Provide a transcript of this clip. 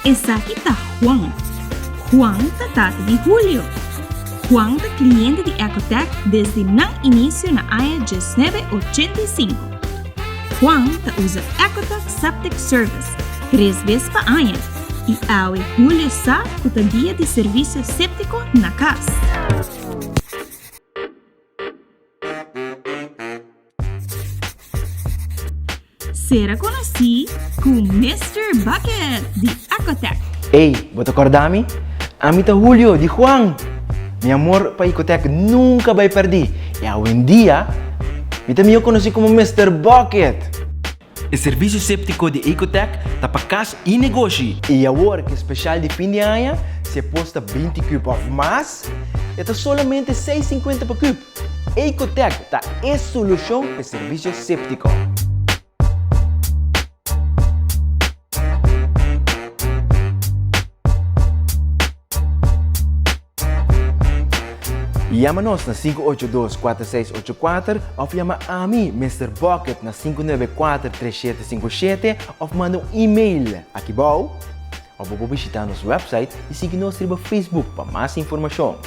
Essa aqui tá Juan. Juan tá tata de Julio. Juan tá cliente de Ecotec desde o início na área 1985. Juan tá usa Ecotec Septic Service 3 vezes por ano. E ao Julio sabe que tá dia de serviço séptico na casa. Será conhecido como Mr. Bucket de Ecotec. Ei, vou te acordar-me? Amita Julio, de Juan. Meu amor para Ecotec nunca vai perder. E hoje em dia, eu também conheci como Mr. Bucket. O serviço séptico de Ecotec está para casa e negócio. E agora que é especial de fim de ano, se posta 20 cubos ou mais, está somente 6,50 por cubo. Ecotec está a solução para serviço séptico. Llama-nos na 582-4684 ou llama a mim, Mr. Bucket, na 594-3757 ou manda um e-mail aqui bom. Ou vou visitar nosso website e seguir-nos no Facebook para mais informação.